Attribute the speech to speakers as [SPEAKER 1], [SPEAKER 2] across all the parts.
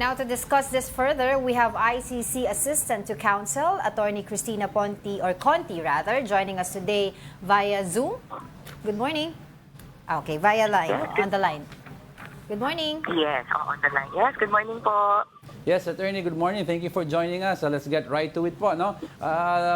[SPEAKER 1] Now to discuss this further, we have ICC Assistant to Counsel, Attorney Cristina Conti rather, joining us today via Zoom. Good morning. Okay, via line, on the line. Good morning.
[SPEAKER 2] Yes, on the line. Yes, good morning po.
[SPEAKER 3] Yes, Attorney, good morning. Thank you for joining us. Let's get right to it po. No?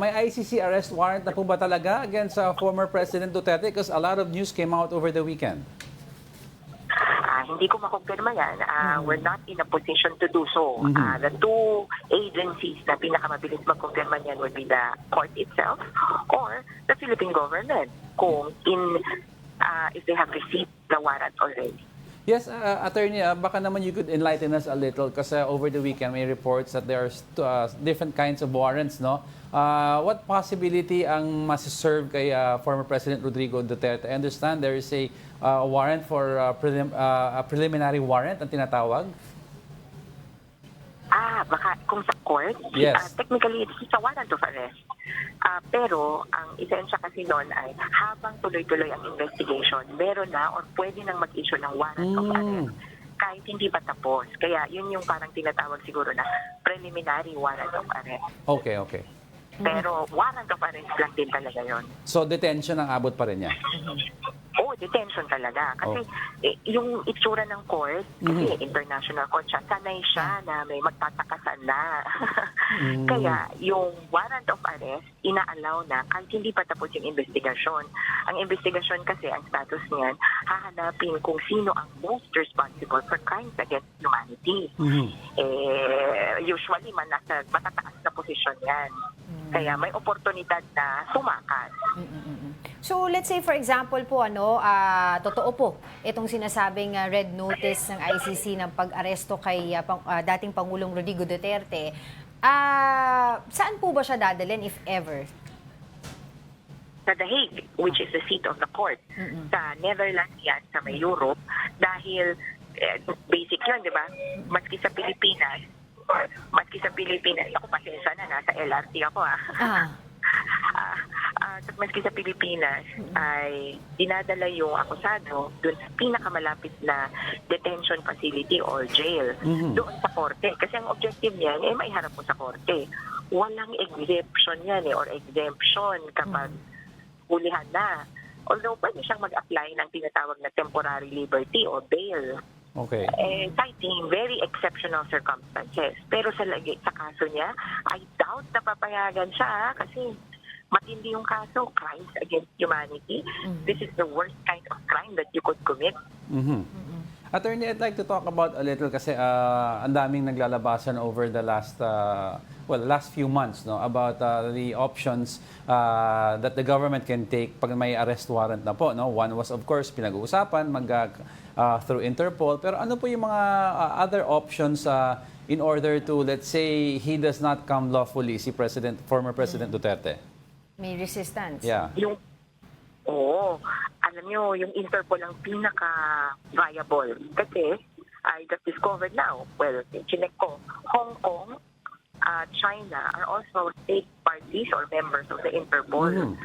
[SPEAKER 3] May ICC arrest warrant na po ba talaga against former President Duterte? Because a lot of news came out over the weekend.
[SPEAKER 2] Hindi ko makumpirma yan. We're not in a position to do so. The two agencies na pinakamabilis magkumpirma niyan would be the court itself or the Philippine government kung if they have received the warrant already.
[SPEAKER 3] Yes, Attorney, baka naman you could enlighten us a little kasi over the weekend may reports that there are different kinds of warrants, no? What possibility ang masiserve kay former President Rodrigo Duterte? I understand there is a warrant for a preliminary warrant ang tinatawag.
[SPEAKER 2] Baka kung sa court,
[SPEAKER 3] Yes.
[SPEAKER 2] Technically it's a warrant of arrest. Pero ang isensya kasi noon ay habang tuloy-tuloy ang investigation, meron na or pwede nang mag-issue ng warrant of arrest kahit hindi pa tapos. Kaya yun yung parang tinatawag siguro na preliminary warrant of arrest.
[SPEAKER 3] Okay.
[SPEAKER 2] Pero warrant of arrest lang din talaga yun.
[SPEAKER 3] So detention ang abot pa rin niya?
[SPEAKER 2] Detention talaga. Kasi yung itsura ng court, kasi international court siya, sanay siya na may magtatakasan na. Kaya yung warrant of arrest, inaalaw na kahit hindi pa tapos yung investigasyon. Ang investigasyon kasi, ang status niyan, hahanapin kung sino ang most responsible for crimes against humanity. Usually, nasa matataas na posisyon yan. Kaya may oportunidad na sumakas.
[SPEAKER 1] So let's say for example po totoo po itong sinasabing red notice ng ICC ng pag-aresto kay dating Pangulong Rodrigo Duterte. Saan po ba siya dadalhin if ever?
[SPEAKER 2] Sa The Hague, which is the seat of the court. Sa Netherlands yan, sa may Europe, dahil basic yun, di ba? Maski sa Pilipinas, ako pasensya na, nasa LRT ako maski sa Pilipinas ay dinadala yung akusado doon sa pinakamalapit na detention facility or jail doon sa korte. Kasi ang objective niyan ay maiharap mo sa korte. Walang exemption yan or exemption kapag hulihan na. Although pwede siyang mag-apply ng tinatawag na temporary liberty or bail.
[SPEAKER 3] Okay.
[SPEAKER 2] Citing very exceptional circumstances. Pero sa kaso niya, I doubt na papayagan siya kasi matindi yung kaso, crimes against humanity. This is the worst kind of crime that you could commit.
[SPEAKER 3] Attorney, I'd like to talk about a little kasi ang daming naglalabasan over the last few months, no, about the options that the government can take pag may arrest warrant na po, no. One was of course pinag-uusapan through Interpol, pero ano po yung mga other options in order to, let's say, he does not come lawfully, si former President Duterte?
[SPEAKER 1] May resistance.
[SPEAKER 3] Yeah.
[SPEAKER 2] Alam nyo, yung Interpol ang pinaka-viable. Kasi, I just discovered now, chinek ko, Hong Kong, China are also state parties or members of the Interpol.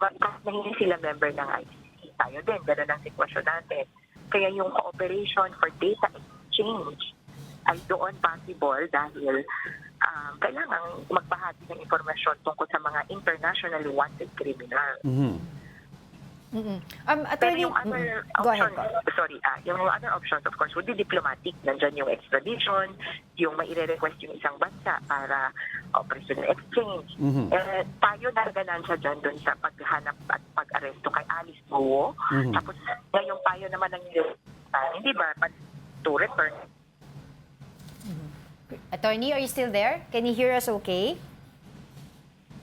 [SPEAKER 2] But hindi sila member ng ICC. Tayo din, gano'n ang sitwasyon natin. Kaya yung cooperation for data exchange ay doon possible dahil kailangan magbahagi ng informasyon tungkol sa mga internationally wanted criminal. Pero yung other option, yung other options of course would be diplomatic. Nandyan yung extradition, yung maire-request yung isang bansa para operational exchange. Tayo naganansya dyan dun sa paghanap at pag-aresto kay Alice Guo. Tapos ngayon tayo naman ang hindi ba to return.
[SPEAKER 1] Attorney, are you still there? Can you hear us okay?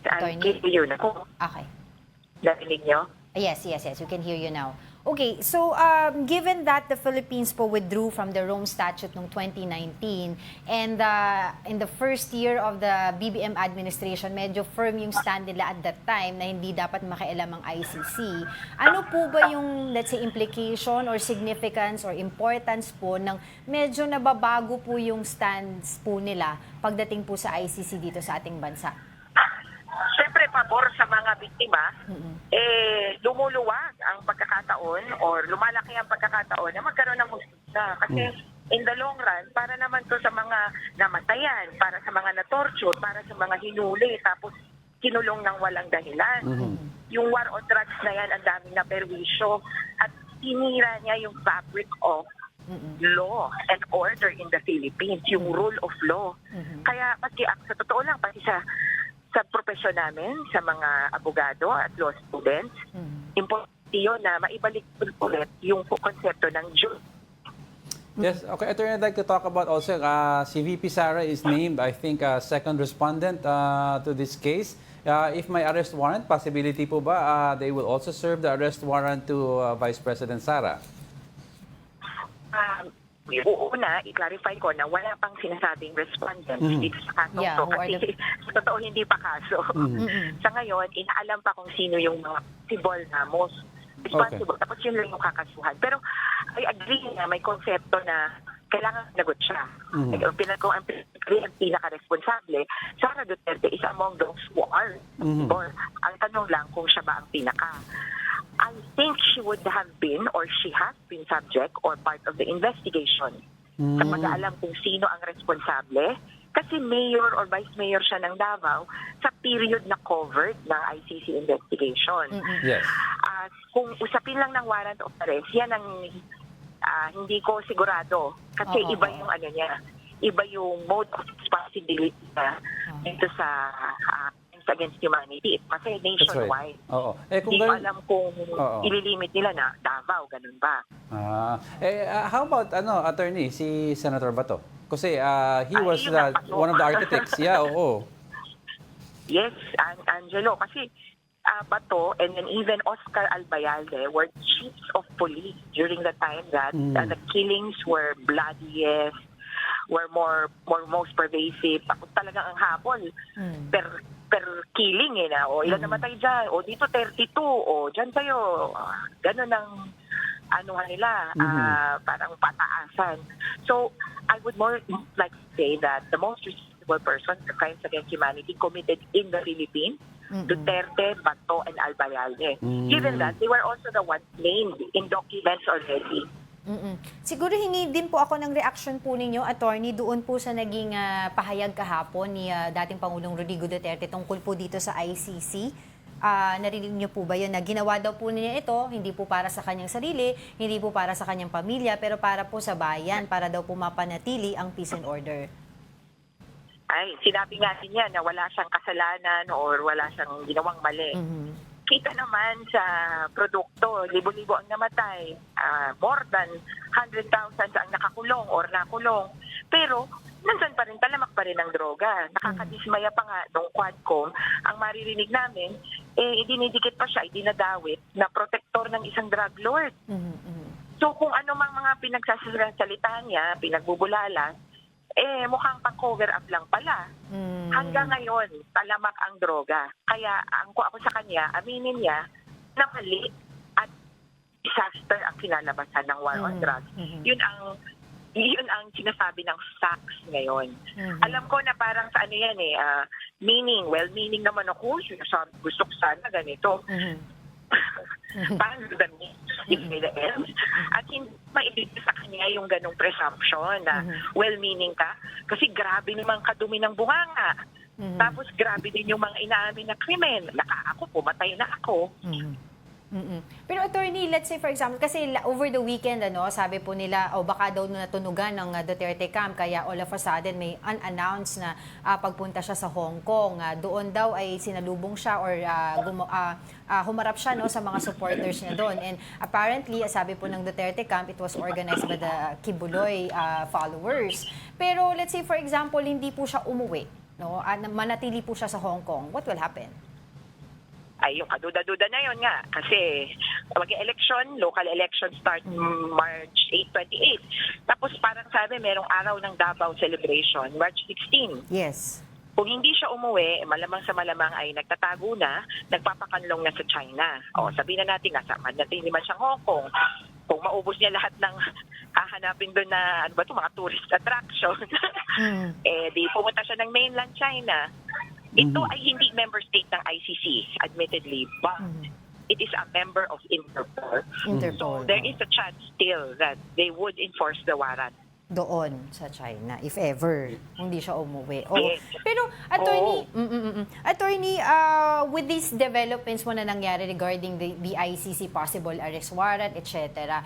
[SPEAKER 1] Attorney?
[SPEAKER 2] Yun ako.
[SPEAKER 1] Okay.
[SPEAKER 2] Narinig nyo?
[SPEAKER 1] Yes, we can hear you now. Okay, so given that the Philippines po withdrew from the Rome Statute noong 2019 and in the first year of the BBM administration, medyo firm yung stand nila at that time na hindi dapat makialam ang ICC. Ano po ba yung, let's say, implication or significance or importance po ng medyo nababago po yung stands po nila pagdating po sa ICC dito sa ating bansa?
[SPEAKER 2] Siyempre, pabor sa mga biktima, lumuluwag ang pagkakataon or lumalaki ang pagkakataon na magkaroon ng hustisya. Kasi in the long run, para naman to sa mga namatayan, para sa mga na-torture, para sa mga hinuli, tapos kinulong ng walang dahilan. Yung war on drugs na yan, ang daming na perwisyo at tinira niya yung fabric of law and order in the Philippines, yung rule of law. Kaya pati sa totoo lang, pati sa profesyon namin, sa mga abogado at law students, importante yun na maibalik ulit yung konsepto ng Diyos.
[SPEAKER 3] Yes, okay. Attorney, I'd like to talk about also, si VP Sara is named, I think, second respondent to this case. If may arrest warrant, possibility po ba they will also serve the arrest warrant to Vice President Sara?
[SPEAKER 2] Una, i-clarify ko na wala pang sinasabing respondent dito sa kaso.
[SPEAKER 1] Yeah,
[SPEAKER 2] So, kasi sa totoo hindi pa kaso. Sa ngayon, inaalam pa kung sino yung mga possible na most responsible.
[SPEAKER 3] Okay.
[SPEAKER 2] Tapos yun lang yung kakasuhan. Pero I agree na may konsepto na kailangan nagot siya. Kung ang pinaka-responsable, Sara Duterte is among those who are responsible. Ang tanong lang kung siya ba ang pinaka. I think she would have been or she has been subject or part of the investigation sa pag-aalam kung sino ang responsable. Kasi mayor or vice mayor siya ng Davao sa period na covered ng ICC investigation.
[SPEAKER 3] Yes.
[SPEAKER 2] Kung usapin lang ng warrant of arrest, yan ang hindi ko sigurado. Kasi iba yung ano niya, iba yung mode of responsibility niya dito sa against humanity. Kasi nationwide.
[SPEAKER 3] Oo.
[SPEAKER 2] Hindi ko alam kung ililimit nila na Davao, ganun ba?
[SPEAKER 3] How about attorney si Senator Bato? Kasi he was
[SPEAKER 2] yun ang pasok.
[SPEAKER 3] one of the architects. Yeah, oo.
[SPEAKER 2] Yes, Angelo. Kasi Bato and then even Oscar Albayalde were chiefs of police during the time that the killings were bloodiest, were most pervasive. Tapos talagang ang habol per killing na. O ilan namatay dyan? O dito 32. O dyan sa'yo. Ganun ang nila, parang pataasan. So, I would more like to say that the most responsible person for crimes against humanity committed in the Philippines, Duterte, Bato, and Albayalde. Given that, they were also the ones named in documents already.
[SPEAKER 1] Siguro hingi din po ako ng reaction po ninyo, attorney, doon po sa naging pahayag kahapon ni dating Pangulong Rodrigo Duterte tungkol po dito sa ICC. Narinig niyo po ba yun na ginawa daw po niya ito, hindi po para sa kanyang sarili, hindi po para sa kanyang pamilya, pero para po sa bayan, para daw po mapanatili ang peace and order?
[SPEAKER 2] Ay, sinabi nga din niya na wala siyang kasalanan or wala siyang ginawang mali. Kita naman sa produkto, libo-libo ang namatay, more than 100,000 ang nakakulong or nakulong. Pero, nandun pa rin, talamak pa rin ang droga. Nakakadismaya pa nga nung Quadcom, ang maririnig namin, dinidikit pa siya, dinadawit na protektor ng isang drug lord. So, kung ano mang mga pinagsasalita niya, pinagbubulalas, mukhang pang-cover up lang pala. Hanggang ngayon, talamak ang droga. Kaya, kung ako sa kanya, aminin niya na mali at disaster ang kinalabasan ng war on drugs. Yun ang sinasabi ng facts ngayon. Alam ko na parang sa ano yan meaning, well-meaning naman ako, gusto ko sana ganito. Parang ganun at hindi maibigay sa kanya yung ganong presumption na well-meaning ka kasi grabe naman kadumi ng bunganga tapos grabe din yung mga inaamin na krimen pumatay na ako.
[SPEAKER 1] Pero attorney, let's say for example, kasi over the weekend, sabi po nila, baka daw natunugan ng Duterte camp, kaya all of a sudden may unannounced na pagpunta siya sa Hong Kong. Doon daw ay sinalubong siya or humarap siya sa mga supporters niya doon. And apparently, sabi po ng Duterte camp, it was organized by the Kibuloy followers. Pero let's say for example, hindi po siya umuwi, manatili po siya sa Hong Kong. What will happen?
[SPEAKER 2] Ay, yung kaduda-duda na yun nga. Kasi mag-election, local election start March 8, 28. Tapos parang sabi, merong araw ng Davao celebration, March 16.
[SPEAKER 1] Yes.
[SPEAKER 2] Kung hindi siya umuwi, malamang sa malamang ay nagtatago na, nagpapakanlong na sa China. O sabihin na natin, natin naman siyang Hong Kong. Kung maubos niya lahat ng hahanapin doon na, mga tourist attraction, di pumunta siya ng mainland China. Ito ay hindi member state ng ICC, admittedly, but it is a member of Interpol. So there is a chance still that they would enforce the warrant.
[SPEAKER 1] doon sa China, if ever, hindi siya umuwi. Oh.
[SPEAKER 2] Yes.
[SPEAKER 1] Pero, attorney, with these developments mo na nangyari regarding the ICC possible arrest warrant, etc.,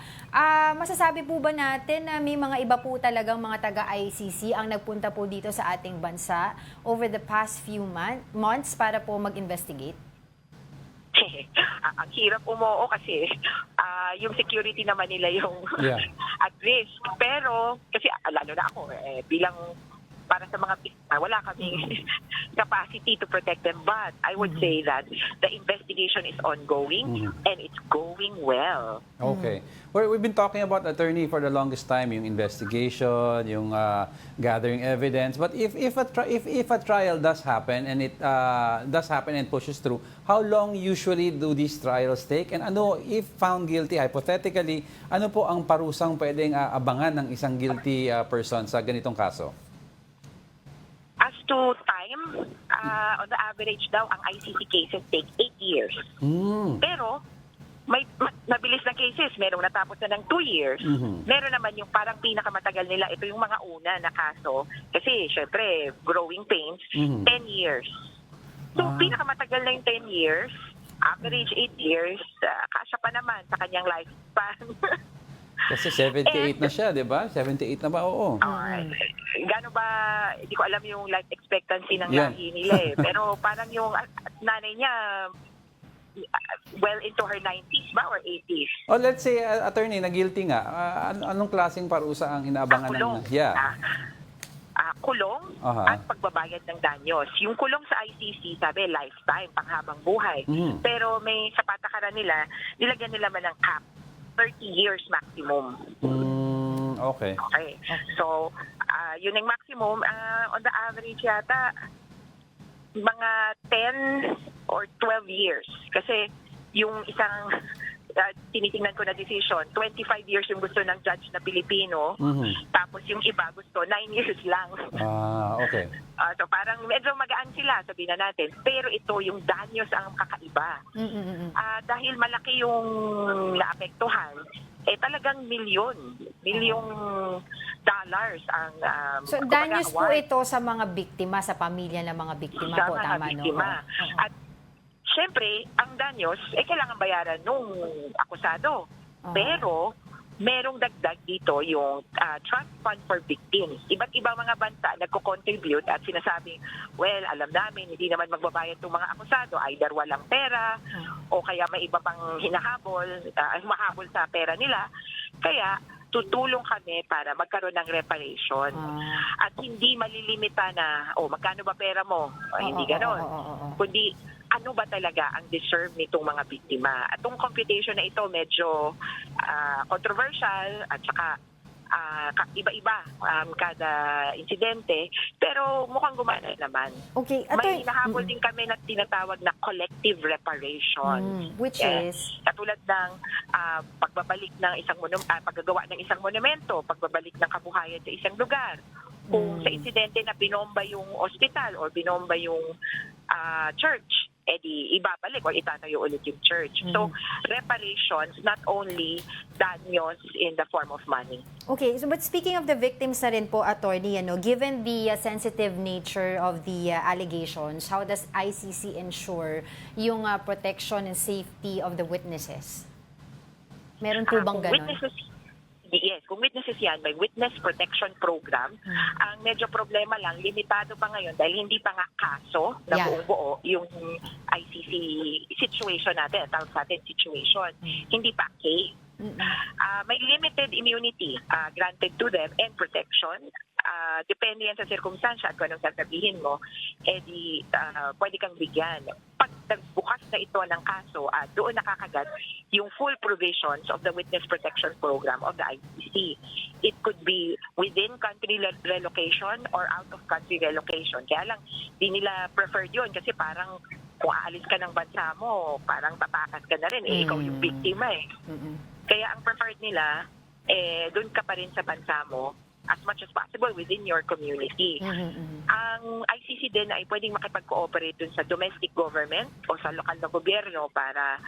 [SPEAKER 1] masasabi po ba natin na may mga iba po talagang mga taga-ICC ang nagpunta po dito sa ating bansa over the past few months para po mag-investigate?
[SPEAKER 2] Ang hirap umuo kasi yung security naman nila yung at risk. Pero, kasi lalo na ako, bilang para sa mga biktima, wala kami capacity to protect them. But I would say that the investigation is ongoing and it's going well.
[SPEAKER 3] Okay. Well, we've been talking about, attorney, for the longest time, yung investigation, yung gathering evidence. But if a trial does happen and it does happen and pushes through, how long usually do these trials take? And ano, if found guilty, hypothetically, ano po ang parusang pwedeng abangan ng isang guilty person sa ganitong kaso?
[SPEAKER 2] As to time, on the average daw, ang ICC cases take 8 years. Pero, may mabilis na cases. Merong natapos na ng 2 years. Meron naman yung parang pinakamatagal nila. Ito yung mga una na kaso. Kasi, syempre, growing pains, 10 years. So, pinakamatagal na yung 10 years. Average 8 years. Kasya pa naman sa kanyang lifespan.
[SPEAKER 3] Kasi 78 na siya, di ba? 78 na ba? Oo.
[SPEAKER 2] Gano'n ba, hindi ko alam yung life expectancy ng lahi nila eh. Pero parang yung nanay niya, well into her 90s ba or 80s?
[SPEAKER 3] Oh, let's say, attorney, na-guilty nga. Anong klaseng parusa ang inaabangan
[SPEAKER 2] Kulong. Kulong at pagbabayad ng danyos. Yung kulong sa ICC, sabi, lifetime, panghabang buhay. Pero may sa patakaran nila, nilagyan nila man ng cap. 30 years maximum.
[SPEAKER 3] Okay.
[SPEAKER 2] So, yun ang maximum. On the average yata, mga 10 or 12 years. Kasi yung isang tinitingnan ko na decision, 25 years yung gusto ng judge na Pilipino, tapos yung iba gusto 9 years lang.
[SPEAKER 3] Okay.
[SPEAKER 2] So parang medyo magaan sila, sabihin na natin. Pero ito, yung danyos ang kakaiba. Dahil malaki yung naapektuhan, talagang milyong dollars ang
[SPEAKER 1] so, danyos po ito sa mga biktima, sa pamilya ng mga biktima po, tama,
[SPEAKER 2] biktima. No? At siyempre, ang danyos, kailangan bayaran nung akusado. Pero, merong dagdag dito yung trust fund for victims. Iba't iba mga bansa nagko-contribute at sinasabing, well, alam namin, hindi naman magbabayad itong mga akusado. Either walang pera o kaya may iba pang humahabol sa pera nila. Kaya, tutulong kami para magkaroon ng reparation. At hindi malilimita na, magkano ba pera mo? Hindi ganon. Kundi, ano ba talaga ang deserve nitong mga biktima? At itong computation na ito medyo controversial at saka iba-iba kada insidente, pero mukhang gumana naman.
[SPEAKER 1] Okay.
[SPEAKER 2] May hinahabol din kami na tinatawag na collective reparation.
[SPEAKER 1] Which is?
[SPEAKER 2] Katulad ng pagbabalik ng paggagawa ng isang monumento, pagbabalik ng kabuhayan sa isang lugar. Kung sa insidente na binomba yung ospital or binomba yung church, di ibabalik o itatayo ulit yung church. So, reparations, not only danyos in the form of money.
[SPEAKER 1] Okay, so but speaking of the victims na rin po, attorney, given the sensitive nature of the allegations, how does ICC ensure yung protection and safety of the witnesses? Meron po bang ganon?
[SPEAKER 2] Yes, kung witnesses yan, may witness protection program. Ang medyo problema lang, limitado pa ngayon dahil hindi pa nga kaso na buo yung ICC situation natin, tawag sa atin situation. Hindi pa case. May limited immunity granted to them and protection. Depende yan sa circumstansya at kung anong sasabihin mo, pwede kang bigyan. Pag nagbukas na ito ng kaso, doon nakakagat yung full provisions of the Witness Protection Program of the ICC. It could be within country relocation or out of country relocation. Kaya lang, di nila preferred yun kasi parang kung aalis ka ng bansa mo, parang tatakas ka na rin. Ikaw yung biktima eh. Kaya ang preferred nila, doon ka pa rin sa bansa mo as much as possible within your community. Ang ICC din ay pwedeng makipag-cooperate dun sa domestic government o sa lokal na gobyerno para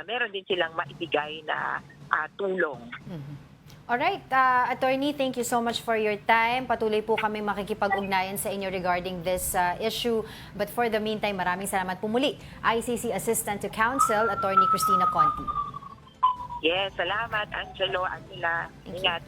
[SPEAKER 2] meron din silang maibigay na tulong.
[SPEAKER 1] Alright, Attorney, thank you so much for your time. Patuloy po kami makikipag-ugnayan sa inyo regarding this issue. But for the meantime, maraming salamat po muli. ICC Assistant to Counsel, Attorney Cristina Conti.
[SPEAKER 2] Yes, salamat Angelo, Anila. Ingat.